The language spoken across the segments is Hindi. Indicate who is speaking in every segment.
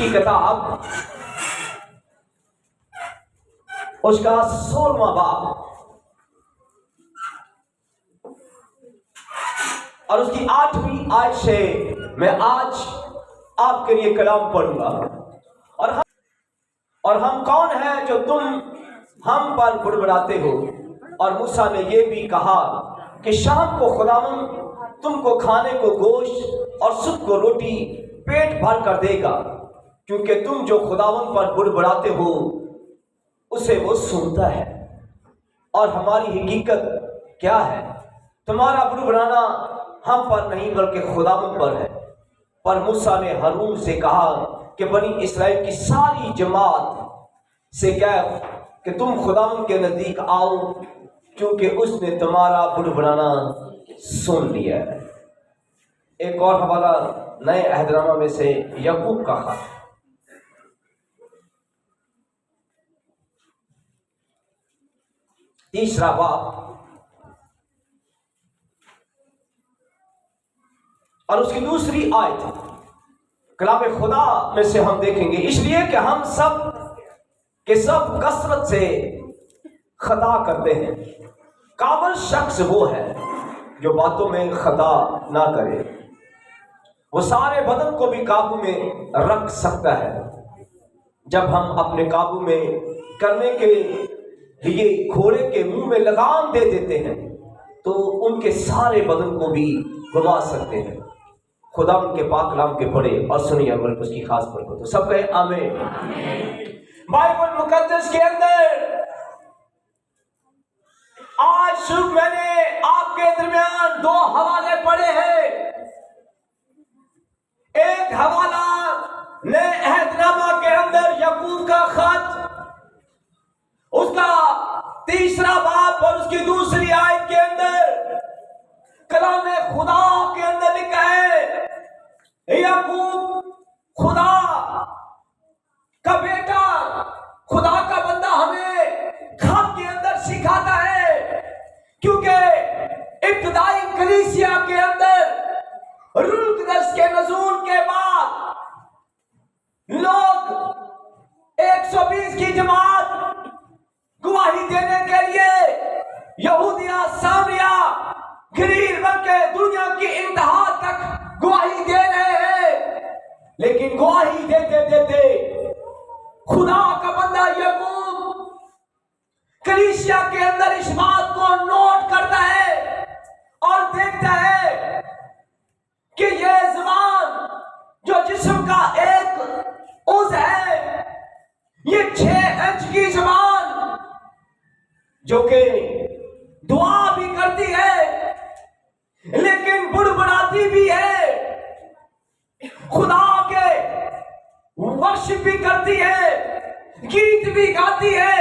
Speaker 1: की किताब उसका 16वां बाब और उसकी 8वीं आयत से मैं आज आपके लिए कलाम पढ़ूंगा। और हम कौन है जो तुम हम पर बुड़बुड़ाते हो। और मूसा ने यह भी कहा कि शाम को खुदावंद तुमको खाने को गोश्त और सुबह को रोटी पेट भर कर देगा, क्योंकि तुम जो खुदावंद पर बुड़बुड़ाते हो उसे वो सुनता है। और हमारी हकीकत क्या है? तुम्हारा बुड़बुड़ाना हम पर नहीं बल्कि खुदावंद पर है। पर मूसा ने हारून से कहा कि बनी इस्राएल की सारी जमात से कह कि तुम खुदावंद के नजदीक आओ, क्योंकि उसने तुम्हारा बुड़बुड़ाना सुन लिया है। एक और हवाला नए अहदनामा में से याकूब का खत, तीसरा बाब और उसकी दूसरी आयत कलाम खुदा में से हम देखेंगे। इसलिए कि हम सब के सब कसरत से खता करते हैं। काबिल शख्स वो है जो बातों में खता ना करे। वो सारे बदन को भी काबू में रख सकता है। जब हम अपने काबू में करने के लिए घोड़े के मुंह में लगाम दे देते हैं तो उनके सारे बदन को भी घुमा सकते हैं। खुदा उनके पाक कलाम के पढ़े और सुनिए अगर उसकी खास बरकत। तो सब कहे आमीन। बाइबल मुकद्दस के अंदर आज सुबह मैंने आपके दरमियान 2 हवाले पढ़े हैं। एक हवाला नए अहदनामा के अंदर याकूब का खत, उसका 3रा बाब और उसकी दूसरी आयत के अंदर कलाम खुदा के अंदर लिखा है, याकूब खुदा का बेटा, खुदा का बंदा हमें खत के अंदर सिखाता है, क्योंकि इब्तिदाई कलीसिया के अंदर रूह कुद्दस के नज़ूल के बाद लोग 120 की जमात गवाही देने के लिए यहूदिया, सामरिया, गलील बल्कि दुनिया की इंतहा तक गवाही दे रहे हैं। लेकिन गवाही देते देते खुदा का बंदा याकूब कलीसिया के अंदर इस बात को नोट करता है और देखता है कि यह ज़बान जो जिस्म का एक उज़्व है, ये 6 इंच की ज़बान जो कि दुआ भी करती है लेकिन बुड़बुड़ाती भी है, खुदा के वर्शिप भी करती है, गीत भी गाती है।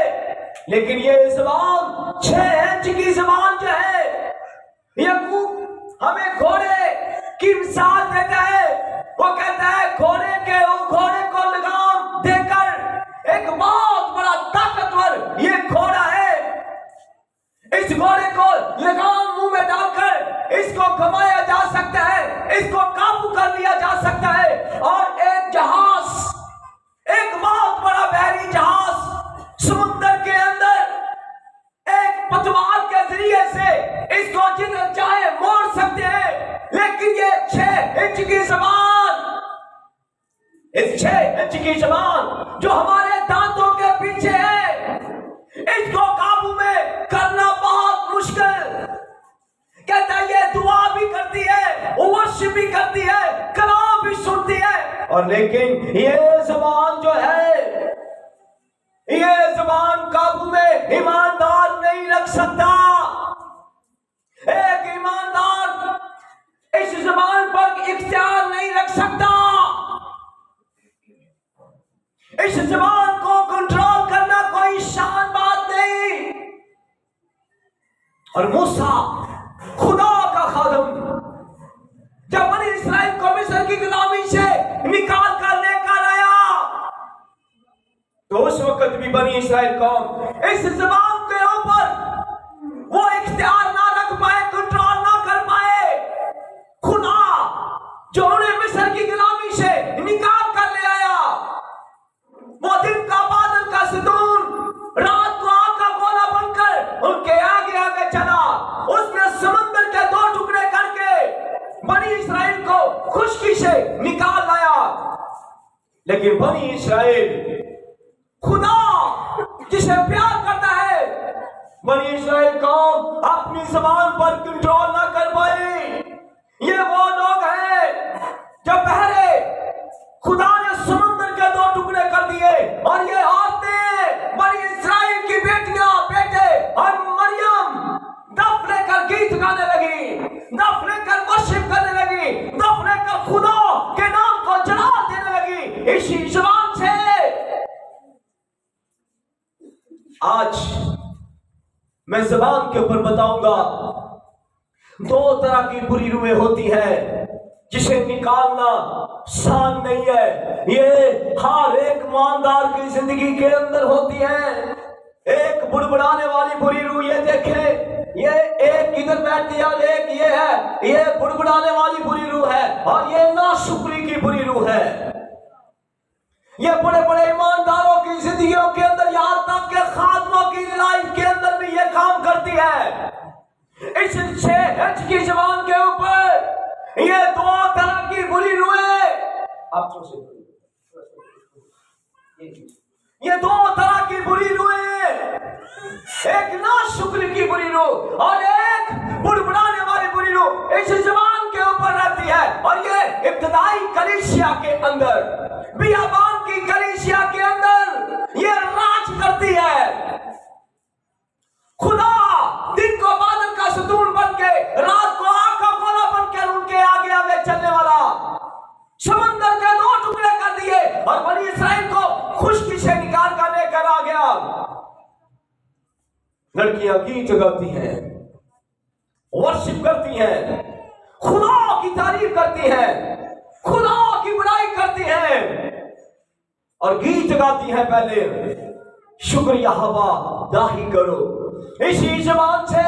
Speaker 1: लेकिन ये ज़बान 6 इंच की ज़बान जो है, याकूब हमें घोड़े की मिसाल देता है। वो कहता है घोड़े को लगाम देकर एक बहुत बड़ा ताकतवर ये घोड़ा है, इस घोड़े को लगाम मुंह में डालकर इसको घुमाया जा सकता है, इसको काबू कर लिया जा सकता है। और एक जहाज, एक बहुत बड़ा बहरी जहाज समुद्र के अंदर एक पतवार के जरिए से इसको जिधर चाहे मोड़ सकते हैं। लेकिन ये 6 इंच की ज़बान, इस 6 इंच की ज़बान जो हमारे दांतों के पीछे है, इसको काबू में करना बहुत मुश्किल। कहता है ये दुआ भी करती है, वर्शिप भी करती है, कलाम भी सुनती है, और लेकिन ये ज़बान जो है, ये ज़बान काबू में ईमानदार नहीं रख सकता। एक ईमानदार इस ज़बान पर इख्तियार नहीं रख सकता। इस ज़बान को कंट्रोल करना कोई शान बात नहीं। और मूसा खुदा का खादम जब बनी इस्राएल को मिस्र की गुलामी से निकाल कर लेकर आया, तो उस वक्त भी बनी इस्राएल कौम इस ज़बान के ऊपर वो इख्तियार ना रख पाए, कंट्रोल ना कर पाए। खुदा जो उन्हें मिस्र की गुलामी से निकाल कर ले आया, लेकिन बनी इस्राएल, खुदा जिसे प्यार करता है, बनी इस्राएल कौम अपनी जबान पर कंट्रोल ना कर पाई। ये वो लोग हैं जो पहले खुदा ने समुद्र के 2 टुकड़े कर दिए और ये औरतें, बनी इस्राएल की बेटियां, बेटे और मरियम दफ लेकर गीत गाने लगी, दफ लेकर वर्शिप करने लगी, दफ लेकर खुदा के नाम को जला देने लगी इसी जुबान से। आज मैं जबान के ऊपर बताऊंगा 2 तरह की बुरी रूहें होती है जिसे निकालना आसान नहीं है। ये हर एक ईमानदार की जिंदगी के अंदर होती है। एक बुड़बुड़ाने वाली बुरी रूह, ये देखे, ये एक इधर बैठती है और एक ये है, ये बुड़बुड़ाने वाली बुरी रूह है और ये नाशुक्री की बुरी रूह है। ये बड़े बड़े ईमानदारों की जिंदगियों के अंदर, यहां तक के खातमों की लाइफ के अंदर भी ये काम करती है। इस 6 इंच की जबान के ऊपर ये 2 तरह की बुरी रूहें, ये 2 तरह की बुरी रूहें, एक नाशुक्री की बुरी रूह और एक बुड़बुड़ाने वाली बुरी रूह इस जबान के ऊपर रहती है। और ये इब्तिदाई कलीसिया के अंदर, बियाबान की कलीसिया के अंदर ये राज करती है। खुदा दिन को बादल का सतून बन के, रात को आग का गोला बनकर उनके आगे आगे चलने वाला, समंदर के 2 टुकड़े कर दिए और बनी इस्राएल को खुशकी से निकाल कर लेकर आ गया। लड़कियां गीत गाती हैं, वर्शिप करती हैं, खुदा की तारीफ करती हैं, खुदा की बुराई करती हैं और गीत गाती हैं। पहले शुक्रिया हवा दाही करो। इसी जबान से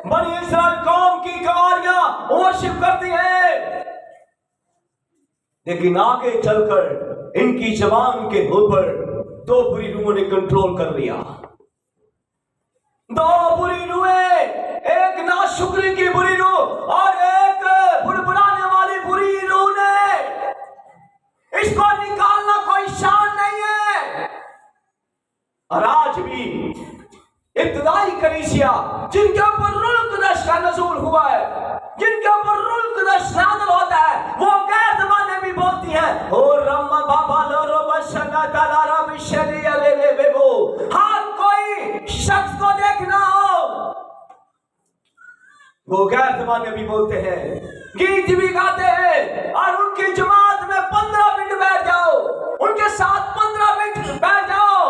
Speaker 1: बनी इस्राएल कौम की कवारियां वर्शिप करती हैं, लेकिन आगे चलकर इनकी जबान के ऊपर 2 बुरी रूहों ने कंट्रोल कर लिया। 2 बुरी रूहें, एक नाशुक्री की बुरी रूह और एक बुड़बुड़ाने वाली बुरी रूह ने, इसको निकालना कोई शान नहीं है। और आज भी इब्तिदाई कलीसिया जिनके ऊपर रूह कुदस का नज़ूल हुआ है, जिनके ऊपर रूह कुदस नाज़िल होता है, वो गैर ज़बानें भी बोलती हैं। ओ रम्मा बाबा लोरो बशना तालारा बिशली अलेले बेबो। हर कोई शख्स को देखना हो, वो गैर ज़बानें भी बोलते हैं, गीत भी गाते हैं और उनकी जमात में 15 मिनट बैठ जाओ, उनके साथ 15 मिनट बैठ जाओ,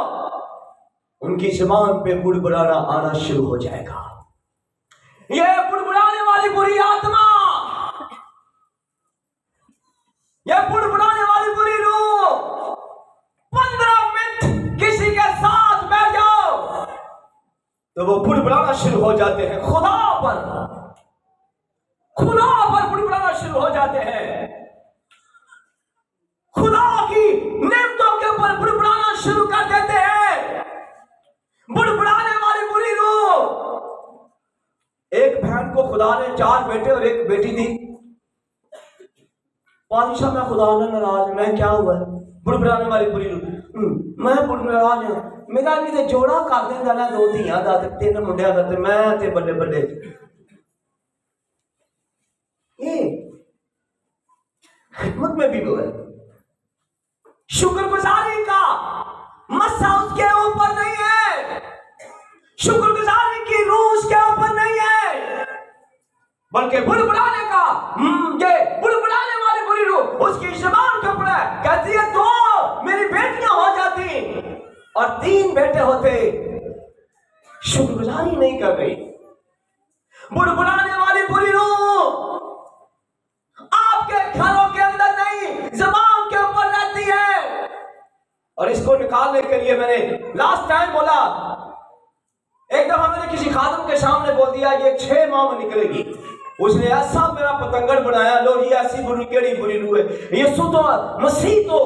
Speaker 1: उनकी जबान पे बुड़बुड़ाना आना शुरू हो जाएगा। ये बुड़बुड़ाने वाली बुरी आत्मा, ये बुड़बुड़ाने वाली बुरी रूह, 15 मिनट किसी के साथ बैठ जाओ तो वो बुड़बुड़ाना शुरू हो जाते हैं, खुदा पर बुड़बुड़ाना शुरू हो जाते हैं, खुदा की नेमतों के ऊपर बुड़बुड़ाना शुरू कर देते हैं। बुड़बुड़ाने वाली बुरी रूह, एक बहन को खुदा ने 4 बेटे और 1 बेटी दी। बादशाह मैं खुदा ने नाराज, मैं क्या हुआ? बुड़बुड़ाने वाली बुरी रूह, मैं बुड़बुड़ाज हूं, मेरा भी तो जोड़ा कर देगा ना, 2 धियां दा 3 मुंडियां दा, मैं ते बल्ले बल्ले। ये खिदमत में भी वो है, शुक्रगुजारी का मस्सा उसके ऊपर नहीं है, शुक्रगुजारी की रूह उसके ऊपर नहीं है, बल्कि बुड़बुड़ाने का, ये बुड़बुड़ाने वाली बुरी रूह उसकी ज़बान के ऊपर है। कहती है 2 मेरी बेटियां हो जाती और 3 बेटे होते, शुक्रगुजारी नहीं कर रही। बुड़बुड़ाने वाली बुरी रूह आपके घरों के अंदर नहीं, ज़बान के ऊपर रहती है। और इसको निकालने के लिए मैंने लास्ट टाइम बोला, एक दफा मैंने किसी खादम के सामने बोल दिया ये 6 माह में निकलेगी। उसने ऐसा मेरा पतंगड़ बनाया, लो ये ऐसी बुरी केड़ी बुरी रूह है, ये तो मसीह तो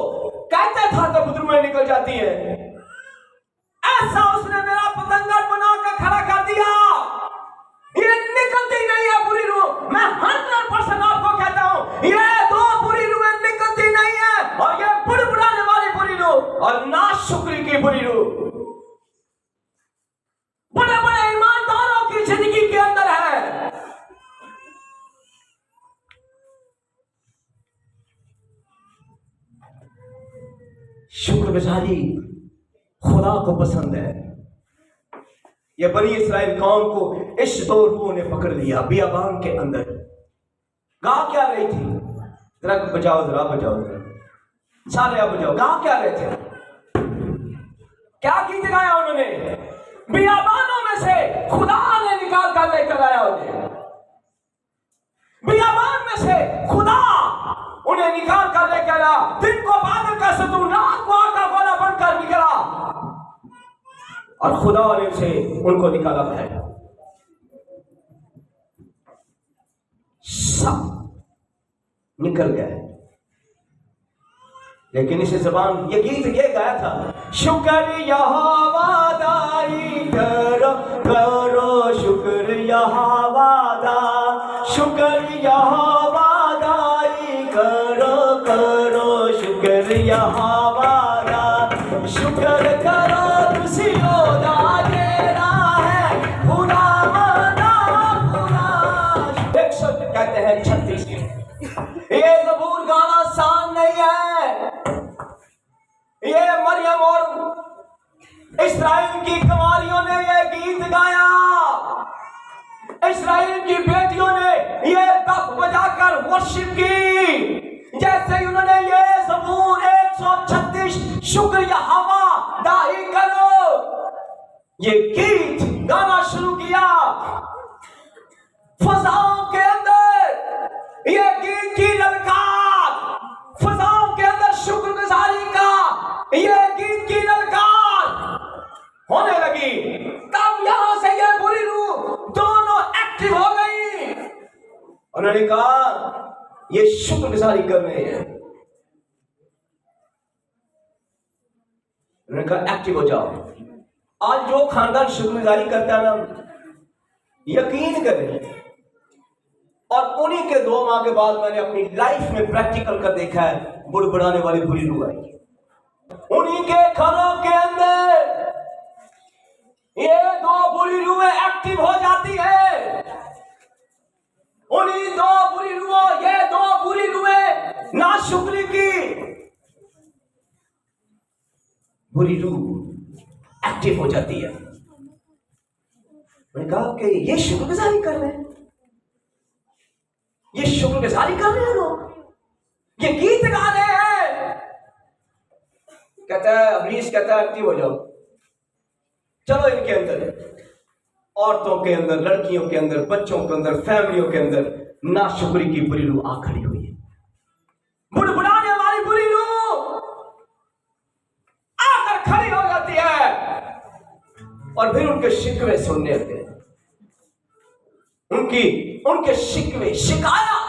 Speaker 1: कहता था तो बुदरुएं निकल जाती है, ऐसा उसने मेरा पतंगड़ बना कर खड़ा कर दिया। ये निकलती नहीं है बुरी रूह। मैं 100% आपको कहता हूं ये 2 बुरी रूहें निकलती नहीं है और ये बुड़बुड़ाने और नाशुक्री की बुरी रूह बड़े बड़े ईमानदारों की जिंदगी के अंदर है। शुक्रगुजारी खुदा को पसंद है। यह बनी इस्राएल कौम को इस दो रूहों ने पकड़ लिया बियाबान के अंदर। गा क्या रही थी? जरा बजाओ, जरा बजाओ, जरा सारे आप बजाओ। गा क्या रहे थे? क्या गीत गाया उन्होंने? बियाबानों में से खुदा ने निकाल कर लेकर आया उन्हें। बियाबान में से खुदा उन्हें निकाल कर लेकर आया। दिन को बादल का सतून, रात को आग का गोला बनकर निकला और खुदा ने से उनको निकाला है। सब निकल गए। लेकिन इस जबान ये गीत ये गाया था, शुक्र यहोवादाई करो करो, शुक्र यहोवादा, शुक्र यहोवादाई करो करो, शुक्र यहोवादा, शुक्र करो तुसियोदा तेरा है खुदा मना खुदा। 100 कहते हैं 36। ये ज़बूर गाना आसान नहीं है। ये मरियम और इस्राएल की कुंवारियों ने ये गीत गाया। इस्राएल की बेटियों ने ये दफ बजाकर वर्शिप की। जैसे ही उन्होंने ये ज़बूर 136 शुक्र यहोवा दाही करो ये गीत गाना शुरू किया, फजाओं के अंदर ये गीत की ललकार, फजाओं के अंदर शुक्रगुजारी का ये गीत की ललकार होने लगी। तब यहां से ये बुरी रूह दोनों एक्टिव हो गई। उन्होंने कहा ये शुक्रगुजारी कर रहे हैं। उन्होंने कहा एक्टिव हो जाओ। आज जो खानदान शुक्रगुजारी करता है ना, यकीन करें, और उन्हीं के 2 माह के बाद मैंने अपनी लाइफ में प्रैक्टिकल कर देखा है, बुड़बुड़ाने वाली बुरी रूह आई। उन्हीं के घरों के अंदर ये 2 बुरी रूहें एक्टिव हो जाती है। उन्हीं 2 बुरी रूहों, ये 2 बुरी रूहें नाशुक्री की बुरी रूह एक्टिव हो जाती है। मैंने कहा कि ये शुक्रगुजारी कर रहे हैं, ये शुक्रगुजारी कर रहे हैं लोग, ये गीत गा रहे हैं। कहता है अबलीस, कहता है एक्टिव हो जाओ, चलो इनके अंदर, औरतों के अंदर, लड़कियों के अंदर, बच्चों के अंदर, फैमिलियों के अंदर नाशुक्री की बुरी रूह आ खड़ी हुई है। बुड़बुड़ाने वाली बुरी रूह आकर खड़ी हो जाती है और फिर उनके शिकवे सुनने लगते हैं। उनके शिकवे, शिकायत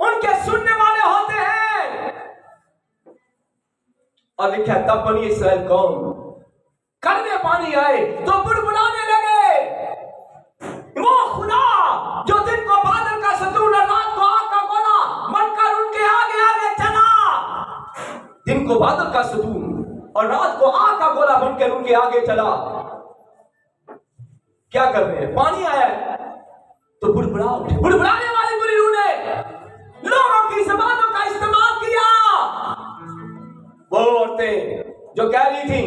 Speaker 1: उनके सुनने वाले होते हैं। और लिखा तब बनी इस्राएल कौम कड़वे पानी आए तो बुड़बुड़ाने लगे। वो खुदा जो दिन को बादल का सतून और रात को आग का गोला बनकर उनके आगे आगे चला, दिन को बादल का सतून और रात को आग का गोला बनकर उनके आगे चला। क्या कर रहे हैं? पानी आया है तो बुड़बुड़ा उठे। बुड़बुड़ाने वाली बुरी रूह ने लोगों की ज़बानों का इस्तेमाल किया। वो औरतें जो कह रही थी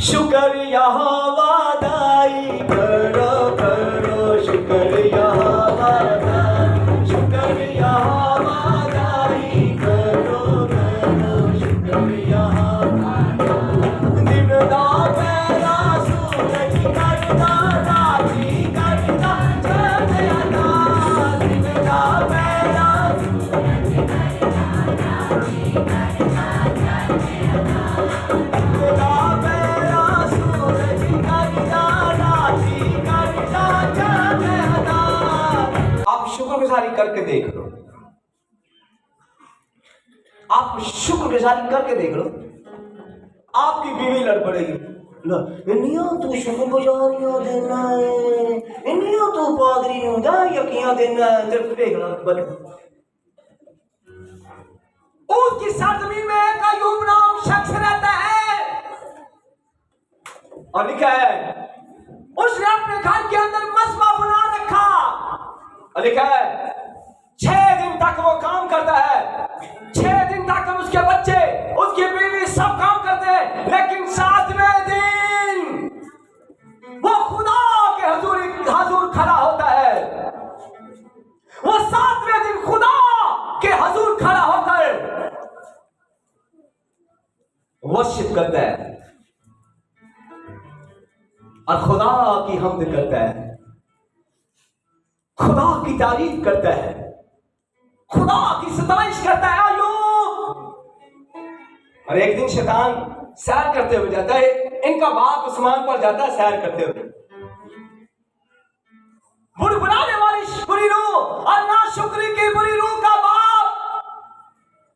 Speaker 1: शुक्र यहोवा दाई करो करो, शुक्र यहोवा दाई, शुक्र यहोवा दाई करो करो, शुक्र यहोवा दाई। दिन दा पहला सूरज करता राती करता चढ़ता, दिन दा पहला सूरज करता राती करता चढ़ता, आप शुक्रगुजारी करके देख लो, आप शुक्रगुजारी करके देख लो। आपकी बीवी लड़ पड़ेगी, तू शुक्रगुजारियां देना है, तू पादरी यकियां देना है, तेरे देखना। उसकी सरजमीन में एक अय्यूब और लिखा है उसने अपने घर के अंदर मस्बा बना रखा, और लिखा है 6 दिन तक वो काम करता है, 6 दिन तक उसके बच्चे उसकी बीवी सब काम करते हैं, लेकिन 7वें दिन वो खुदा के हजूर खड़ा होता है। वो 7वें दिन खुदा के हजूर खड़ा होकर वर्शिप करता है और खुदा की हम्द करता है, खुदा की तारीफ करता है, खुदा की सताइश करता है। और एक दिन शैतान सैर करते हुए जाता है, इनका बाप आसमान पर जाता है सैर करते हुए, बुड़बुड़ाने वाली बुरी रूह और नाशुक्री की बुरी रूह का बाप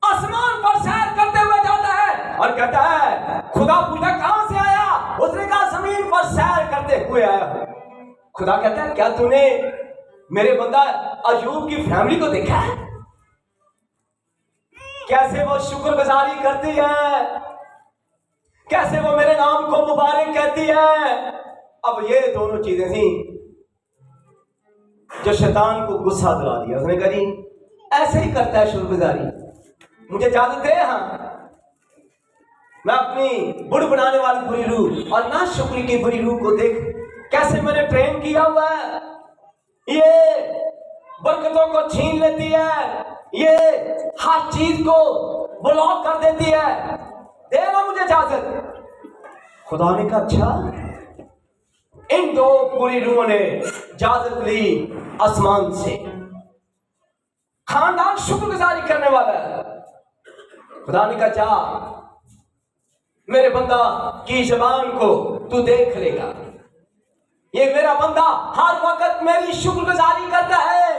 Speaker 1: आसमान पर सैर करते हुए जाता है और कहता है खुदा पूछा कहां से आया? उसने कहा जमीन पर सैर करते हुए आया। खुदा कहता है क्या तूने मेरे बंदा अय्यूब की फैमिली को देखा है? कैसे वो शुक्रगुजारी करती है, कैसे वो मेरे नाम को मुबारक कहती है। अब ये दोनों चीजें थी जो शैतान को गुस्सा दिला दिया। उसने कहा जी ऐसे ही करता है शुक्रगुजारी, मुझे इजाजत दे। हाँ, मैं अपनी बुड़बुड़ाने वाली बुरी रूह और नाशुक्री की बुरी रूह को देख कैसे मैंने ट्रेन किया हुआ है, ये बरकतों को छीन लेती है, ये हर चीज को ब्लॉक कर देती है, देना मुझे इजाजत। खुदा ने कहा अच्छा। इन 2 बुरी रूहों ने इजाजत ली आसमान से। खानदान शुक्रगुजारी करने वाला है। खुदा ने कहा जा मेरे बंदा की जबान को तू देख लेगा, ये मेरा बंदा हर वक्त मेरी शुक्रगुजारी करता है,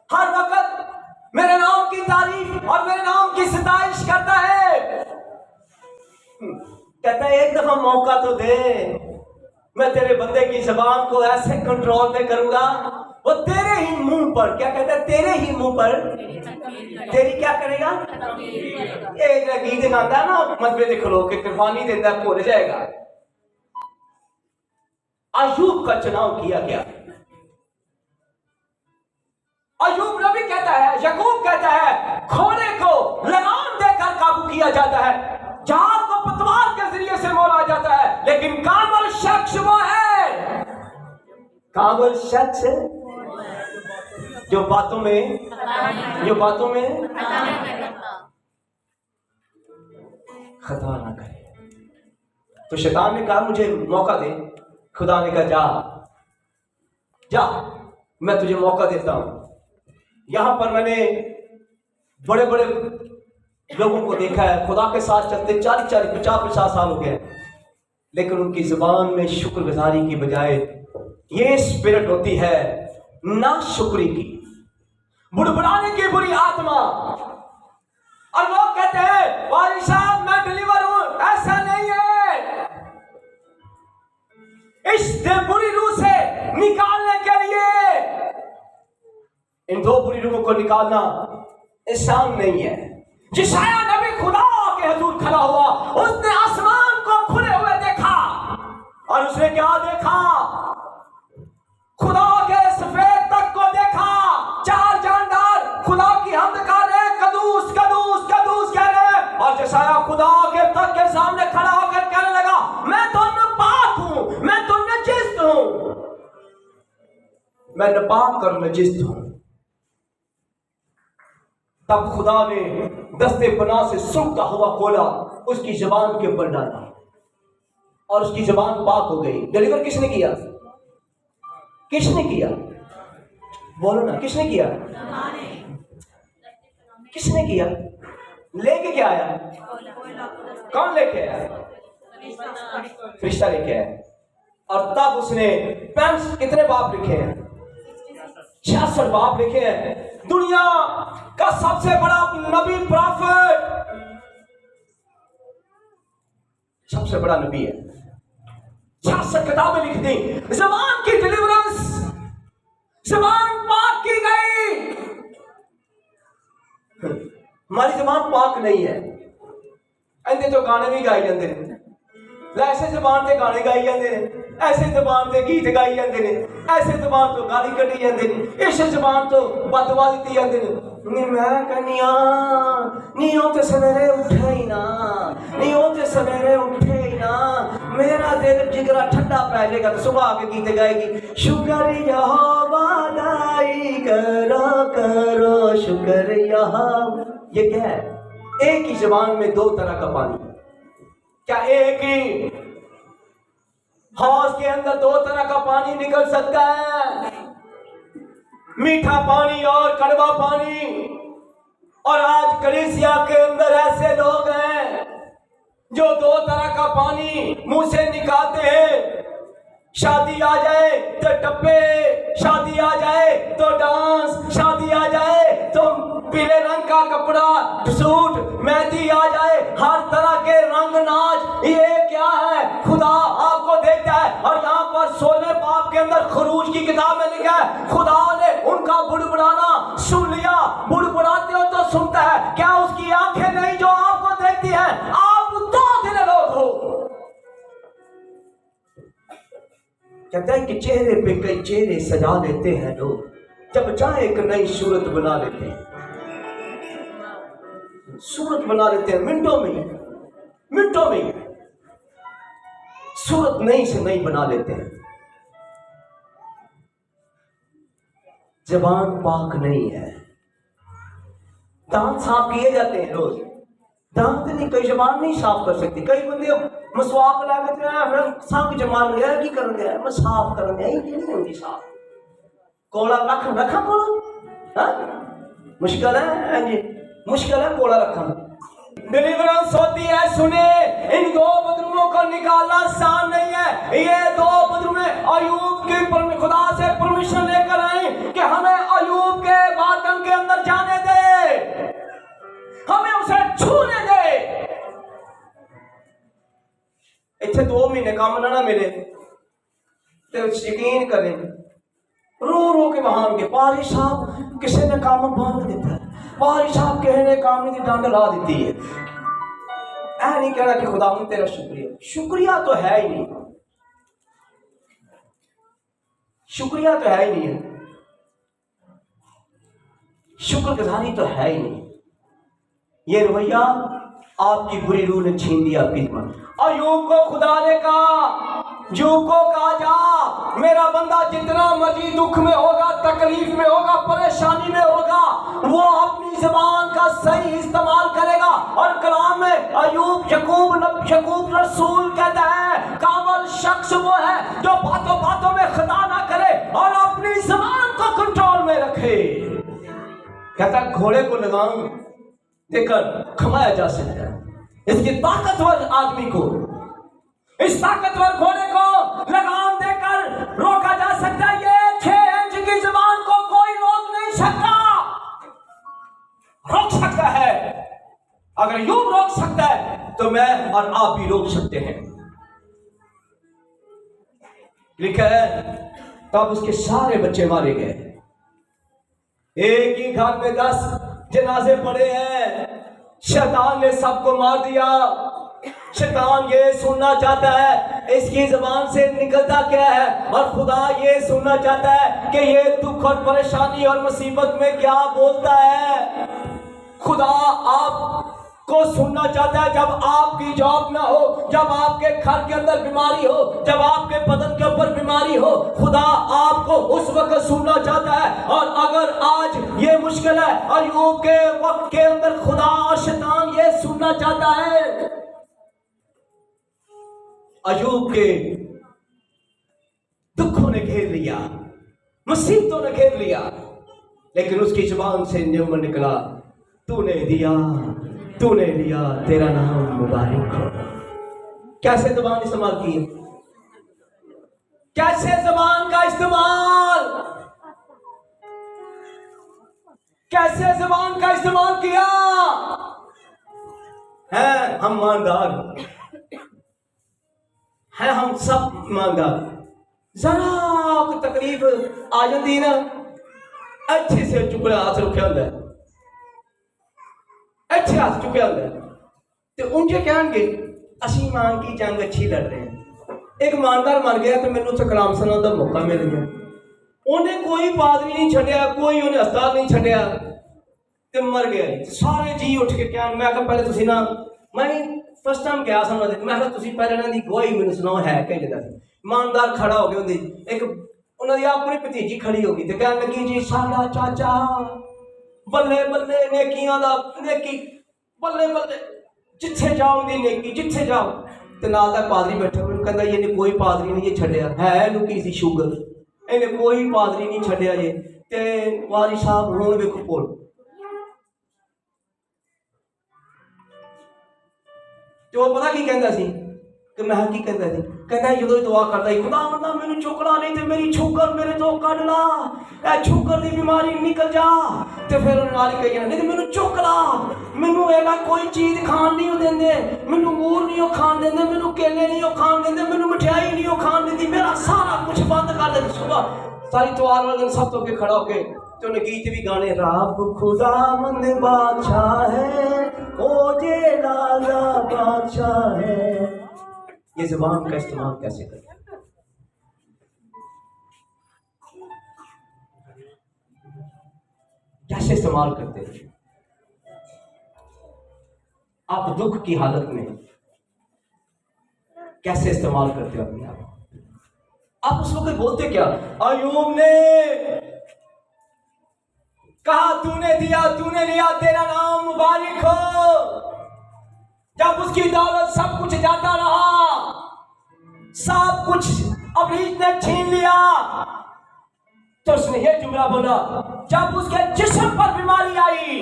Speaker 1: हर वक्त मेरे नाम की तारीफ और मेरे नाम की सताइश करता है। कहता है एक दफा मौका तो दे, मैं तेरे बंदे की जबान को ऐसे कंट्रोल में करूंगा, वो तेरे ही मुंह पर, क्या कहता है, तेरे ही मुंह पर तेरी क्या करेगा? ये गीत गाता है ना, मजबे खलो के कुर्बानी देता भूल जाएगा। अय्यूब का चुनाव किया गया। अय्यूब नबी कहता है, याकूब कहता है घोड़े को लगाम देकर काबू किया जाता है, जहाज को पतवार के जरिए से मोड़ा जाता है, लेकिन काबिल शख्स वो है, काबिल शख्स जो बातों में खता ना करे। तो शैतान ने कहा मुझे मौका दे। खुदा ने कहा जा मैं तुझे मौका देता हूं। यहां पर मैंने बड़े बड़े लोगों को देखा है खुदा के साथ चलते 40-40, 50-50 साल हो गए, लेकिन उनकी जुबान में शुक्रगुजारी की बजाय ये स्पिरिट होती है ना शुक्री की, बुड़बुड़ाने की बुरी आत्मा। और वो कहते हैं वाली साहब मैं डिलीवर हूं, ऐसा नहीं है। इस बुरी रूह से निकालने के लिए इन 2 बुरी रूहों को निकालना आसान नहीं है। यशायाह नबी खुदा के हुजूर खड़ा हुआ, उसने आसमान को खुले हुए देखा और उसने क्या देखा? खुदा के सफेद तक को देखा, 4 जानदार खुदा की हम्द कर रहे, कदूस कदूस कदूस कह रहे, और यशायाह खुदा के तक के सामने खड़ा होकर कहने लगा मैं तो नापाक हूं, मैं तो नजिस हूं, मैं नापाक और नजिस हूं। तब खुदा ने दस्ते पनाह से सूखता हुआ खोला, उसकी जबान के ऊपर डाला और उसकी जबान पाक हो गई। डिलीवर किसने किया? किसने किया? बोलो ना, किसने किया? किसने किया? लेके क्या आया? कौन लेके आया? फरिश्ता लेके आया। और तब उसने कितने बाप लिखे हैं? 66 बाप लिखे हैं। दुनिया का सबसे बड़ा नबी, प्रॉफिट, सबसे बड़ा नबी है। 66 किताबें लिख दी, ज़बान की डिलीवरेंस, ज़बान पाक की गई। हमारी ज़बान पाक नहीं है, अंदर तो गाने भी गाए जाते हैं, ऐसे जबान से गाने गाई जाते हैं, ऐसे जबान से गीत गाई जाते हैं, ऐसे जबान तो गाली कटी जाते हैं, इस जबान तो बदवा दी जाते हैं। मैं कन्या नी ते सवेरे उठे ही ना, नी ते सवेरे उठे ही ना, मेरा दिल जिगरा ठंडा पै जाएगा तो सुबह आके गीत गाएगी। शुक्र यहोवाई करो करो शुक्र यहोवा। ये क्या है? एक ही जबान में दो तरह का पानी। क्या एक ही हौज के अंदर दो तरह का पानी निकल सकता है? मीठा पानी और कड़वा पानी। और आज कलीसिया के अंदर ऐसे लोग हैं जो दो तरह का पानी मुंह से निकालते हैं। शादी आ जाए तो टप्पे, शादी आ जाए तो डांस, शादी आ जाए तो पीले रंग का कपड़ा, सूट, मेहंदी आ जाए, हर तरह के रंग नाच। ये क्या है? खुदा आपको देखता है। और यहाँ पर 16 बाब के अंदर खरूज की किताब में लिखा है, खुदा ने उनका बुड़बुड़ाना सुन लिया। बुड़बुड़ाते हो तो सुनता है, क्या उसकी आंखें नहीं जो आपको देखती है? आप दो दिन लोग हो। कहता है कि चेहरे पे कई चेहरे सजा लेते हैं लोग, जब चाहे एक नई सूरत बना लेते हैं। सूरत बना लेते हैं मिनटों में, मिनटों में सूरत नई से नई बना लेते हैं। जबान पाक नहीं है। दांत साफ किए जाते हैं रोज, दांत नहीं, कई जबान नहीं साफ कर सकती। कई बंदे मसवाक लागत है, संग जमान गया की कर गया, मैं साफ कर गया, ये नहीं होती साफ। कोला रख रखा कोला, मुश्किल है जी, मुश्किल है कोला रखा। डिलीवरेंस होती है। सुने, इन दो बदरूमों को निकालना आसान नहीं है। ये दो बदरूमें अयूब की खुदा से परमिशन लेकर आए कि हमें अयूब के बातन के अंदर जाने दे, हमें उसे छूने दे। इतने 2 महीने काम ना मिले तो यकीन करें, रो रो के वहां के पारी साहब किसी ने काम बांध देता है, पारी साहब किसी ने काम नहीं डांड ला देती है। ऐ नहीं कहना कि खुदा तेरा शुक्रिया, शुक्रिया तो है ही नहीं, शुक्रिया तो है ही नहीं है, शुक्रगुजारी तो है ही नहीं। ये रवैया आपकी बुरी रूह ने छीन लिया आपकी ईमान। अयूब को खुदा ने कहा, यूब को कहा जा, मेरा बंदा जितना मर्जी दुख में होगा, तकलीफ में होगा, परेशानी में होगा, वो अपनी जबान का सही इस्तेमाल करेगा। और कलाम में अयूब यकूब रसूल कहता है, कामल शख्स वो है जो बातों बातों में खता ना करे और अपनी जबान को कंट्रोल में रखे। कहता घोड़े को लगाम देकर खमाया जा सकता है, इसकी ताकतवर आदमी को, इस ताकतवर घोड़े को लगाम देकर रोका जा सकता है। ये 6 इंच की जबान को कोई रोक नहीं सकता। रोक सकता है, अगर यूं रोक सकता है तो मैं और आप भी रोक सकते हैं। लिखा है तब उसके सारे बच्चे मारे गए। एक ही घर में 10 जनाजे पड़े हैं। शैतान ने सबको मार दिया। शैतान ये सुनना चाहता है इसकी जबान से निकलता क्या है, और खुदा ये सुनना चाहता है कि ये दुख और परेशानी और मुसीबत में क्या बोलता है। खुदा आपको सुनना चाहता है जब आपकी जॉब ना हो, जब आपके घर के अंदर बीमारी हो, जब आपके बदन के ऊपर बीमारी हो, खुदा आपको उस वक्त सुनना चाहता है। और अगर आज ये मुश्किल है, अयूब के वक्त के अंदर खुदा और शैतान ये सुनना चाहता है। अयूब के दुखों ने घेर लिया, मुसीबतों ने घेर लिया, लेकिन उसकी जुबान से न्यूम निकला, तूने दिया, तूने लिया, तेरा नाम मुबारक हो। कैसे जुबान इस्तेमाल की, कैसे जुबान का इस्तेमाल, कैसे जुबान का इस्तेमाल किया है। हम ईमानदार है, हम सब ईमानदार। जरा तकलीफ आ जाती ना, अच्छे से चुकड़ा हाथ रखा होंगे, अच्छे हाथ चुके होंगे तो उनके कहेंगे असी ईमान की जंग अच्छी लड़ रहे हैं। एक ईमानदार मर गया तो मैंने उत्थे कलाम सुनाने का मौका मिल गया। उन्हें कोई पादरी नहीं छड्या, कोई उन्हें अस्पताल नहीं छड्या ते मर गया। सारे जी उठ के क्या, मैं कहा पहले तुसी ना, मैं फर्स्ट टाइम गया सा मैं कहा तुसी पहले इन्हां दी गवाही मैनूं सुनाओ है किंज दा सी। ईमानदार खड़ा हो गया, उन्दी एक उन्हां दी अपनी भतीजी खड़ी हो गई ते कहन लगी जी साडा चाचा बल्ले बल्ले नेकियां दा नेकी बल्ले बल्ले जिथे जाओ दी नेकी जिथे जाओ। ते नाल दा पादरी बैठा मैनूं कहंदा ये कोई पादरी नहीं ये छड्या है, इहनूं की सी शुगर, इन्हें कोई पादरी नहीं छड्या जे। ते वारी साहब हुण वेखो कोल ते वो पता की कहंदा सी कि मैं की कहंदा सी, कहंदा जदों दुआ करदा ही खुदा वंदा मैनूं चुकना नहीं ते मेरी शुगर मेरे तो कढ ला, ए शुगर दी बीमारी निकल जा। ते फिर उन्हें नाल कही जाना नहीं मैनूं चुक ला, मैनूं एला कोई चीज खाण नहीं देंदे, मैनूं अंगूर नहीं खाण देंदे, मैनूं केले नहीं खाण देंदे, मैनूं मिठाई नहीं खाण देंदी, मेरा सारा कुछ बंद कर दे। सुबह सारी त्योहार वाले दिन सब तो के खड़ा होके तो उन्हें गीत भी गाने, रब खुदावंद बादशाह है, ओ जे लाला बादशाह है। ये ज़बान का इस्तेमाल कैसे करें? कैसे इस्तेमाल करते हैं? आप दुख की हालत में कैसे इस्तेमाल करते हो अपने आप? आप उस वक्त बोलते क्या? अयूब ने कहा तूने दिया तूने लिया तेरा नाम मुबारक हो। जब उसकी दौलत सब कुछ जाता रहा, सब कुछ अबलीस ने छीन लिया, तो उसने ये जुमला बोला, जब उसके जिस्म पर बीमारी आई,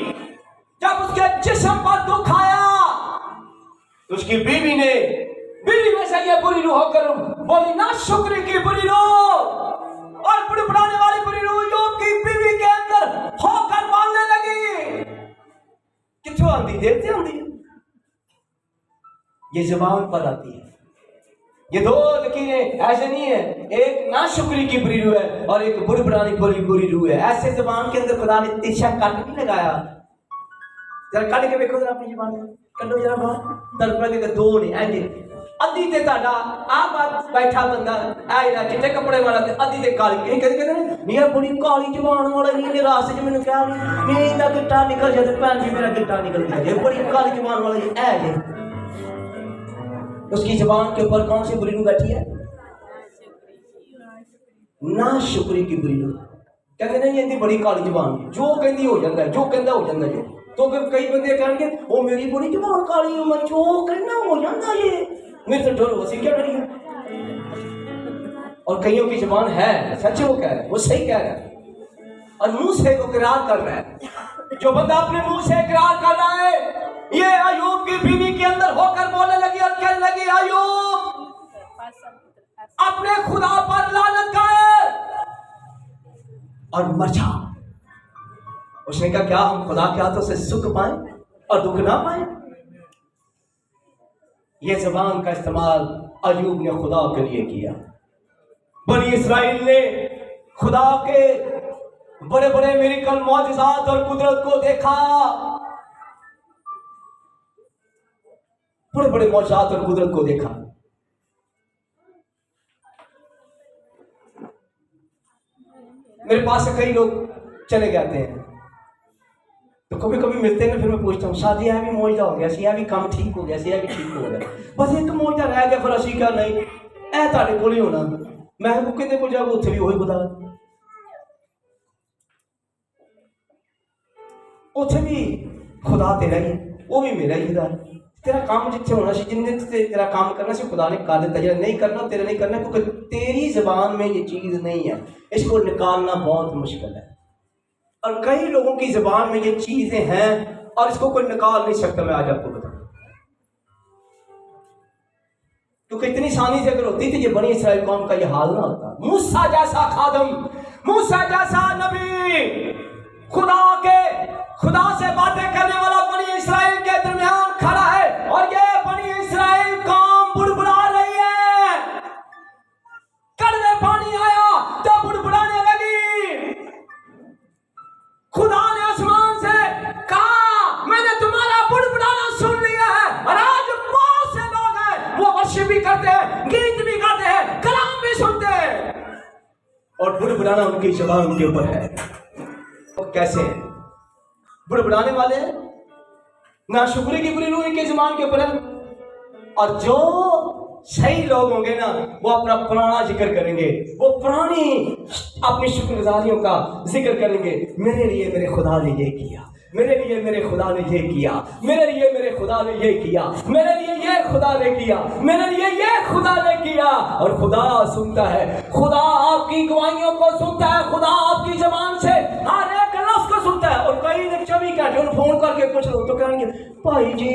Speaker 1: जब उसके जिस्म पर दुख आया, तो उसकी बीवी में से ये बुरी रूह होकर बोली ना शुक्र की बुरी रूह, और बुढ़ी बुढ़ाने वाली बुरी रूह यूब की बीवी के अंदर होकर बोलने लगी। कितों आती? देर से आती है, ये ज़बान पर आती है। ये दो लकीरें ऐसे नहीं है, एक नाशुक्री की बुरी रूह है और एक बुढ़ी बुढ़ाने की बुरी रूह है। ऐसे ज़बान के अंदर खुदा ने तिरछा काट नहीं लगाया। जरा काट के देखो जरा अपनी ज़बान करो जरा बाहर दरपा के दो नहीं ऐसे अद्धी ते ताड़ा आप बैठा बंदा ऐ ना चिट्टे कपड़े वाला ते अद्धी ते काली कहीं कहते नहीं यार बड़ी काली ज़बान वाला नहीं रास्ते च मैंने क्या नहीं दा गिट्टा निकल जाए भैन जी मेरा गिट्टा निकल जाए, बड़ी काली ज़बान वाला ऐ जे। उसकी ज़बान के ऊपर कौन सी बुरी रूह बैठी है? ना शुक्री की बुरी रूह। कहते नहीं इनकी बड़ी काली ज़बान, जो कहती हो जाता है, जो कहता हो जाता है। तो कई बंदे कहेंगे वो मेरी बड़ी ज़बान काली है, मैं जो कहना हो जाता ये मेरे से डरो, वैसे क्या डरिए। और कईयों की ज़बान है सच, वो कह रहा है, वो सही कह रहा है और मुंह से वो इकरार कर रहा है। जो बंदा अपने मुंह से इकरार कर रहा है, ये अयूब की बीवी के अंदर होकर बोलने लगी और कहने लगी अयूब अपने खुदा पर लानत कर और मर जा। उसने कहा क्या हम खुदा के हाथों से सुख पाए और दुख ना पाए? ये ज़बान का इस्तेमाल अयूब ने खुदा के लिए किया। बनी इस्राइल ने खुदा के बड़े बड़े मिरेकल मौजज़ात और कुदरत को देखा, बड़े बड़े मौजज़ात और कुदरत को देखा। मेरे पास से कई लोग चले जाते हैं तो कभी कभी मिलते हैं, फिर मैं पूछता हूँ शादी है भी मौजदा हो गया सी, है भी काम ठीक हो गया सी, है भी ठीक हो गया, बस एक मौजदा रह गया, फिर असी क्या नहीं ऐ तुहाडे कोल ही होना। मैं कहते को जाओ उत्थे भी वही खुदा, उत्थे भी खुदा तेरा ही, वो भी मेरा ही खुदा। तेरा काम जिथे होना सी, जिन्ने तेरा काम करना सी खुदा ने कर दिता, जो नहीं करना तेरा नहीं करना, क्योंकि तेरी ज़बान में ये चीज़ नहीं है, इसको निकालना बहुत मुश्किल है। और कई लोगों की ज़बान में ये चीजें हैं और इसको कोई निकाल नहीं सकता। मैं आज आपको बताऊं, क्योंकि इतनी आसानी से अगर होती थी ये बनी इस्राइल कौम का ये हाल ना होता। मूसा जैसा खादम, मूसा जैसा नबी, खुदा से बातें करने वाला बनी इस्राइल के दरमियान खड़ा है और ये बनी इस्राइल कौम बुड़बुड़ा रही है। कड़वे पानी आया तो बुड़बुड़ाने लगी। खुदा ने आसमान से कहा मैंने तुम्हारा बुड़बुड़ाना सुन लिया है, और आज बहुत से लोग हैं करते हैं, गीत भी गाते हैं, कलाम भी सुनते हैं, और बुड़बुड़ाना उनकी जबान उनके ऊपर है। तो कैसे बुड़बुड़ाने वाले हैं, नाशुक्री की बुरी रूह इनकी जबान के ऊपर है। और जो सही लोग होंगे ना, वो अपना पुराना जिक्र करेंगे, वो पुरानी अपनी शुक्रगुजारियों का जिक्र करेंगे। मेरे लिए मेरे खुदा ने ये किया, मेरे लिए मेरे खुदा ने ये किया, मेरे लिए मेरे खुदा ने ये किया, मेरे लिए ये खुदा ने किया, मेरे लिए ये खुदा ने किया। और खुदा सुनता है, खुदा आपकी गवाहियों को सुनता है, खुदा आपकी जबान से हर एक लफ्ज को सुनता है। और कई ने 24 घंटे फोन करके पूछ लो तो कहेंगे भाई जी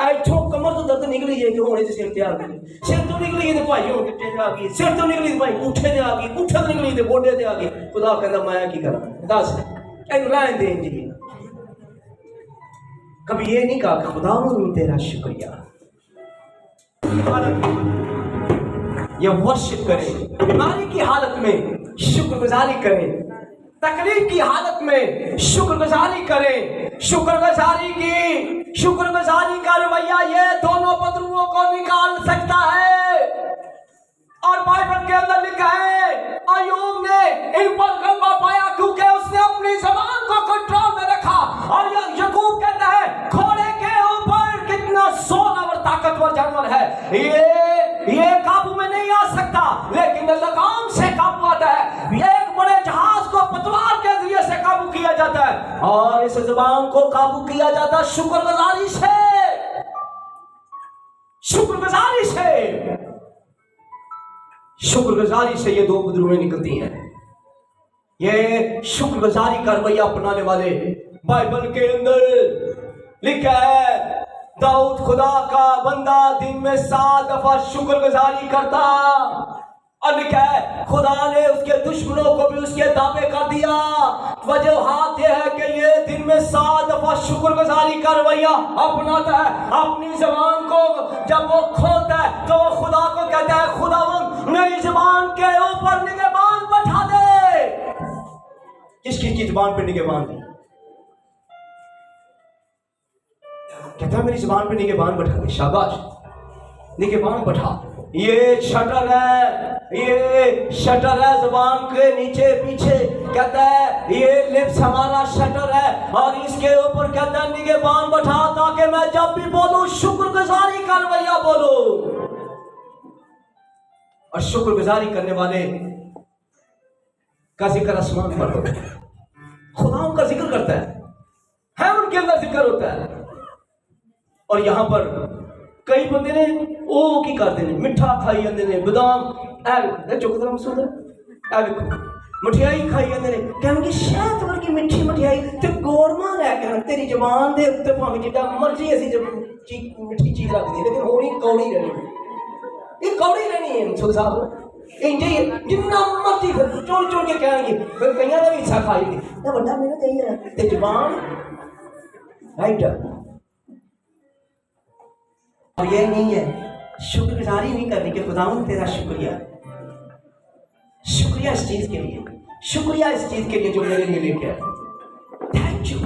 Speaker 1: इथों कमर तो दर्द निकली है कि होने से सिर ते आ गई, सिर तो निकली है भाई हो गिट्टे ते आ गई, सिर तो निकली भाई उठे ते आ गई, उठे तो निकली गोडे ते आ गई। खुदा कहता मैं की करा, दस इन रहने दे जी। कभी ये नहीं कहा कि खुदा तेरा शुक्रिया। ये वर्शिप करें, बीमारी की हालत में शुक्रगुजारी करें, तकलीफ की हालत में शुक्रगुजारी करें। शुक्रगुजारी का रवैया ये दोनों बदरुओं को निकाल सकता है। और बाइबल के अंदर लिखा है अय्यूब ने इन पर गलबा पाया क्योंकि उसने अपनी जबान को कंट्रोल में रखा। और याकूब कहता है घोड़े के ऊपर कितना सोनावर ताकतवर जानवर है, ये काबू में नहीं आ सकता, लेकिन लगाम से काबू आता है। एक बड़े जहाज को पतवार के जरिए से काबू किया जाता है, और इस जुबान को काबू किया जाता है शुक्रगुजारी से। शुक्रगुजारी से, शुक्रगुजारी से ये दो बदरुएं निकलती हैं। ये शुक्रगुजारी का रवैया अपनाने वाले बाइबल के अंदर लिखा है दाऊद खुदा का बंदा दिन में 7 दफा शुक्रगुजारी करता। और लिखा है खुदा ने उसके दुश्मनों को भी उसके ताबे कर दिया। वजह यह है कि ये दिन में 7 दफा शुक्रगुजारी का रवैया अपनाता है। अपनी जबान को जब वो खोलता है तो वो खुदा को कहता है खुदावंद मेरी जबान के ऊपर निगहबान बैठा दे। किसकी जबान पे निगहबान है? कहता है मेरी जबान पे निगहबान बैठा दे। शाबाश, निगहबान बैठा। ये शटर है जुबान के नीचे पीछे। कहता है ये लिप्स हमारा शटर है, और इसके ऊपर कहता है निगहबान बैठा ताकि मैं जब भी बोलूं शुक्रगुजारी का रवैया बोलूं। और शुक्रगुजारी करने वाले का जिक्र आसमान पर होता है, खुदा उनका जिक्र करता है उनके अंदर जिक्र होता है। और यहां पर कई बंदे ने ओ की करते हैं, मिठा खाई जाते हैं, बादाम चुकदरा मसूद मठियाई खाई जाते हैं, कहने शहद वर्गी मिठी मठियाई ते गोरमा लैके तेरी जबान दे उत्ते भावें जिद्दां मर्जी असीं मिठी चीज रख दी, लेकिन होनी कौड़ी रहनी। ये कौड़ी रहनी है मसूद साहब, इंजे जिन्ना मर्जी चुन चुन के कहणगे, फिर कईयां दा भी हिस्सा खाएगी ते वड्डा मैनूं चाहिए ते जबान राइट। और ये नहीं है, शुक्रगुजारी नहीं करनी कि खुदावंद तेरा शुक्रिया, शुक्रिया इस चीज के लिए, शुक्रिया इस चीज के लिए जो मेरे लिए लेके आए। Thank you.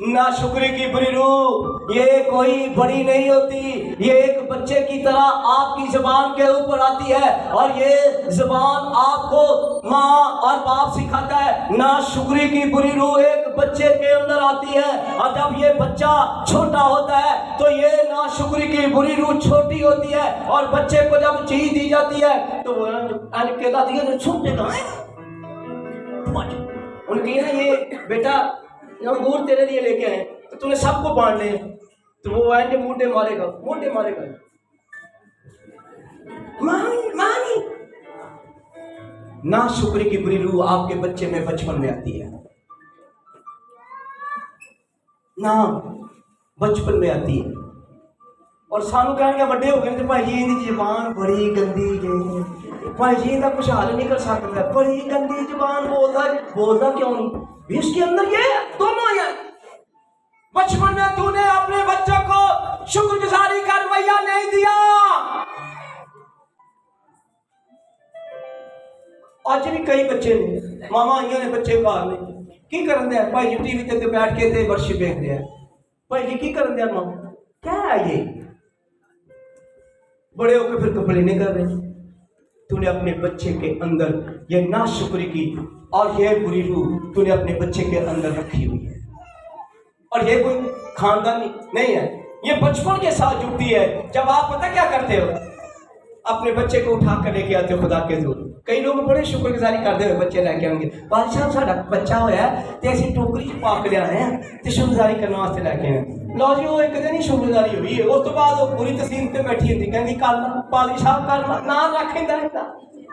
Speaker 1: ना शुक्र की बुरी रूह ये कोई बड़ी नहीं होती, ये एक बच्चे की तरह आपकी जुबान के ऊपर आती है, और ये जुबान आपको माँ और बाप सिखाता है। ना शुक्र की बुरी रूह एक बच्चे के अंदर आती है, और जब ये बच्चा छोटा होता है तो ये ना शुक्र की बुरी रूह छोटी होती है, और बच्चे को जब चीज दी जाती है तो वो कहता है छोटे उनकी ना ये बेटा अंगूर तेरे लिए लेके आए तो तूने सबको बांटने हैं, तो वो आएंगे मोटे मारेगा मानी। ना शुक्र की बुरी रूह आपके बच्चे में बचपन में आती है, ना बचपन में आती है। और सानू कहेंगे बड़े हो गए तो भाई जी इनकी जबान बड़ी गंदी है, भाई जी इनका कुछ हाल नहीं कर सकता, बड़ी गंदी जबान बोलता क्यों नहीं? इसके अंदर ये दोनों है। बचपन में तूने अपने बच्चों को शुक्रगुजारी का रवैया नहीं दिया। आज भी कई बच्चे ने मामा आइया ने बच्चे घर ने की करन दे भाई जी टीवी ते बैठ के ते वर्शिप देख रहे हैं, भाई जी की करन दे मामा क्या है ये? बड़े होकर फिर कपड़े नहीं कर रहे। तूने अपने बच्चे के अंदर ये नाशुक्री की और यह बुरी रूह तूने अपने बच्चे के अंदर रखी हुई है। और ये कोई खानदानी नहीं है, ये बचपन के साथ जुड़ती है। जब आप पता क्या करते हो, अपने बच्चे को उठा कर लेके आते हो खुदा के दूर। कई लोग बड़े शुक्रगुजारी करते हुए बच्चे लेके आएंगे, बादशाह साडा बच्चा होया ते असीं टोकरी च पा के लिआए हैं ते शुक्रगुजारी करने वास्ते लेके आए। लो जी वो एक दिन ही शुक्रगुजारी हुई है, उस तो बाद वो पूरी तसीम ते बैठी होंदी, कहंदी कल बादशाह कर नाम रखेंदा है,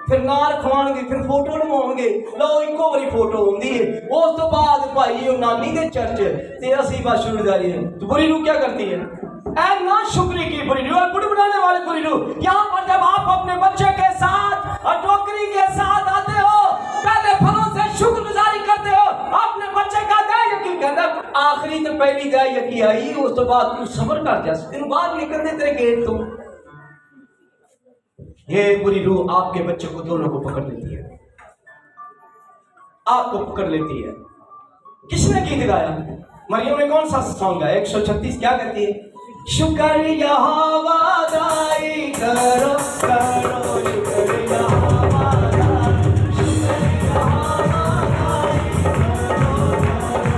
Speaker 1: फिर ना रखवाणगे, फिर फोटो लवाउणगे। लो इको वारी फोटो होंदी है, उस तो बाद भाई वो नानी दे चर्च ते असीं बस शुक्रगुजारी है। तो बुरी रूह क्या करती है? ऐ ना शुक्री की बुरी रूह, बुढ़ बुढ़ाने वाली बुरी रूह। यहाँ पर जब आप अपने बच्चे के साथ और टोकरी के साथ आते हो, पहले फलों से शुक्रगुजारी करते हो, अपने बच्चे का दया यकीन करना। आखिरी तो पहली दया यकीन आई, उस तो बाद तू सब्र कर जा, तेन बाहर निकलने तेरे गेट तो। ये बुरी रूह आपके बच्चे को दोनों को पकड़ लेती है, आपको पकड़ लेती है। किसने गीत गाया? मरियम ने कौन सा सॉन्ग गाया? 136 क्या कहती है? शुक्र यहोवा दाई करो करो, शुक्र यहोवा दाई, शुक्र यहोवा दाई करो करो, शुक्र यहोवा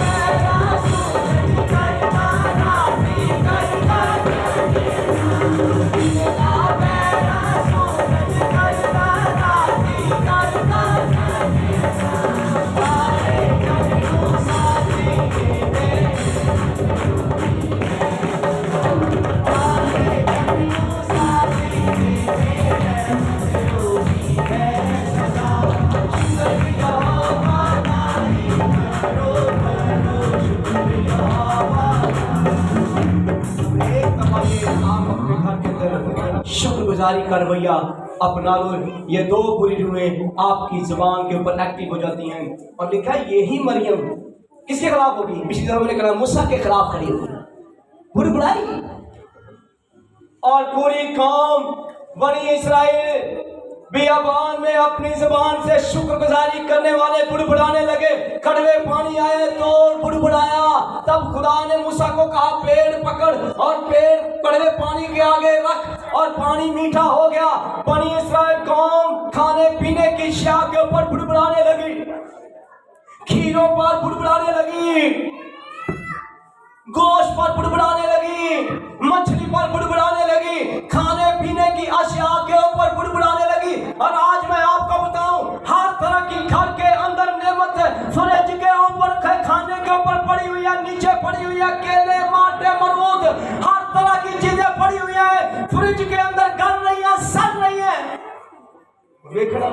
Speaker 1: मेरा सूरज करता राती करता मेरा सूरज करता राती करता शुक्रगुजारी का रवैया अपना लो। ये दो बुरी रूहें आपकी जुबान के ऊपर एक्टिव हो जाती हैं। और लिखा है यही मरियम किसके खिलाफ होगी? पिछली दफा मैंने कहा मूसा के खिलाफ खड़ी होगी, बुड़बुड़ाई। और पूरी कौम बनी इस्राएल बियाबान में अपनी जुबान से शुक्रगुजारी करने वाले बुड़बुड़ाने लगे। कड़वे पानी आए तो बुड़बुड़ाया। तब खुदा ने मूसा को कहा पेड़ पकड़ और पेड़ कड़वे पानी के आगे रख और पानी मीठा हो गया। बनी इस्राएल कौम खाने पीने की अशिया के ऊपर बुड़बुड़ाने लगी, खीरों पर बुड़बुड़ाने लगी, गोश्त पर बुड़बुड़ाने लगी, मछली पर बुड़बुड़ाने लगी, खाने पीने की अशिया के ऊपर बुड़बुड़ाने लगी। और आज मैं आपको बताऊं, हर तरह की घर के अंदर नेमत फ्रिज के ऊपर खाने के ऊपर पड़ी हुई है, नीचे पड़ी हुई है, केले माटे मरूद हर तरह की चीजें पड़ी हुई है। फ्रिज के अंदर गल नहीं है, सड़ नहीं है। देखना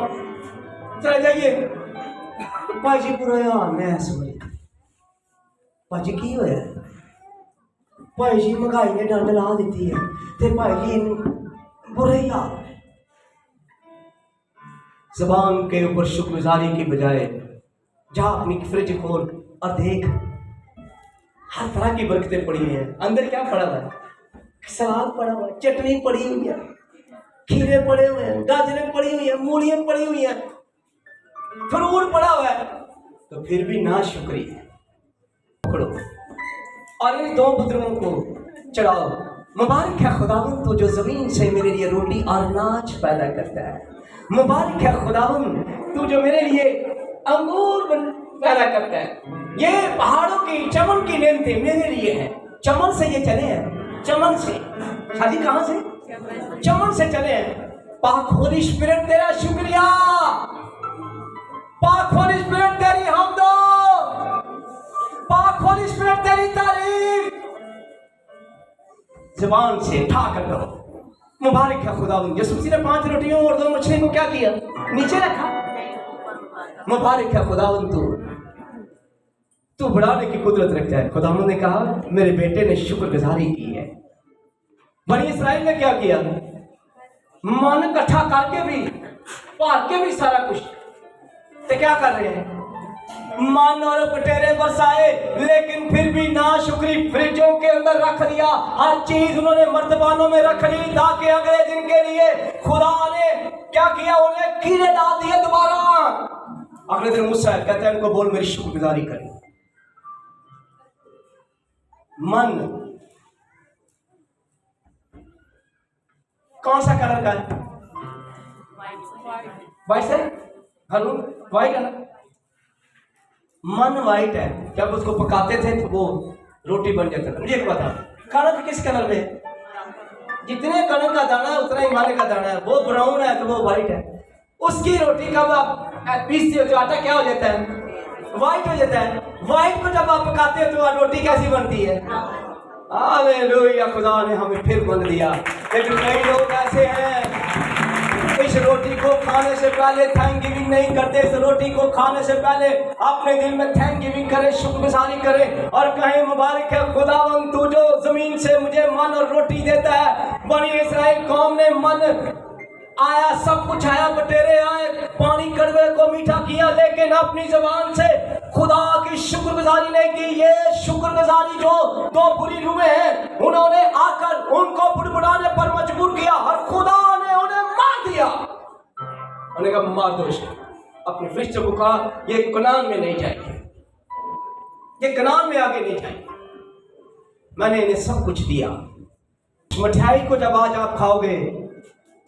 Speaker 1: चले जाइए भाजी बुरा मैं समझ भाजी की होया, भाई जी महंगाई ने डंड ला दी है ते भाई जी बुरे हाल। जबान के ऊपर शुक्रगुजारी की बजाय जा अपनी फ्रिज खोल और देख हर तरह की बरकतें पड़ी हुई हैं। अंदर क्या पड़ा हुआ है? सलाद पड़ा हुआ है, चटनी पड़ी हुई है, खीरे पड़े हुए हैं, गाजरें पड़ी हुई है, मूलियां पड़ी हुई है, फ्रूट पड़ा हुआ है, तो फिर भी ना शुक्री है। पकड़ो और इन दो बुजुर्गों को चढ़ाओ। मुबारक है खुदावंद तू जो जमीन से मेरे लिए रोटी और अनाज पैदा करता है। मुबारक है खुदावंद तू जो मेरे लिए अंगूर पैदा करता है। ये पहाड़ों की चमन की नेमतें मेरे लिए है। चमन से ये चले हैं, चमन से शादी कहाँ से? चमन से चले हैं। पाक होली स्पिरिट तेरा शुक्रिया, पाक होली स्पिरिट तेरी हमदो, पाक होली स्पिरिट तेरी तारीफ। जबान से ठाकर करो मुबारक है खुदावंद। यीशु मसीह ने 5 रोटियों और 2 मछली को क्या किया? नीचे रखा। मुबारक है खुदावंद तू बढ़ाने की कुदरत रखता है। खुदावंद ने कहा मेरे बेटे ने शुक्रगुजारी की है। बनी इस्राएल ने क्या किया? मन इकट्ठा करके भी पार के भी सारा कुछ तो क्या कर रहे हैं? मन और बटेरे बरसाए, लेकिन फिर भी नाशुक्री फ्रिजों के अंदर रख दिया। हर चीज उन्होंने मर्तबानों में रख ली ताकि अगले दिन के लिए खुदा ने क्या किया? उन्हें कीड़े डाल दिए दोबारा। अगले दिन मूसा कहते हैं उनको बोल मेरी शुक्रगुजारी करें। मन कौन सा कलर का है? वाइट है, हलू वाइट है ना, मन वाइट है। जब उसको पकाते थे तो वो रोटी बन जाता था। मुझे एक बता, कणक किस कलर में है? जितने कणक का दाना है उतना ही मन का दाना है। वो ब्राउन है तो वो वाइट है। उसकी रोटी कब आप पीसते हो तो आटा क्या हो जाता है? वाइट हो जाता है। वाइट को जब आप पकाते हो तो रोटी कैसी बनती है? हालेलुया, खुदा ने हमें फिर बन दिया। लेकिन कई लोग ऐसे हैं, इस रोटी को खाने से पहले थैंक गिविंग नहीं करते। इस रोटी को खाने से पहले अपने दिल में थैंक गिविंग करे, शुक्रगुजारी करे और कहे मुबारक है खुदावंद तू जो जमीन से मुझे मन और रोटी देता है। बनी इस्राएल कौम ने मन आया, सब कुछ आया, बटेरे आए, पानी कड़वे को मीठा किया, लेकिन अपनी जबान से खुदा की शुक्रगुजारी नहीं की। ये शुक्रगुजारी जो दो बुरी रूहें हैं, उन्होंने आकर उनको बुड़बुड़ाने पर मजबूर किया और खुदा ने उन्हें मार दिया। उन्होंने कहा मार दो इसको। अपने फिलिस्तीयों को कहा ये कनान में नहीं जाएगी, ये कनान में आगे नहीं जाएगी, मैंने इन्हें सब कुछ दिया। मिठाई को जब आज आप खाओगे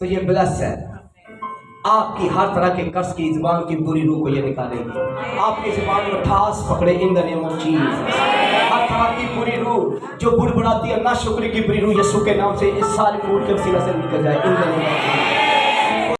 Speaker 1: तो ये ब्लेस है। आपकी हर तरह के कर्ज की जुबान की बुरी रूह को ये निकालेगी। आपकी जुबान में ठास पकड़े in the name of Jesus. हर तरह की बुरी रूह जो बुड़बुड़ाती है, ना शुक्र की बुरी रूह यीशु के नाम से इस सारे फूड के वसीला से निकल जाए इन द नेम ऑफ जीसस।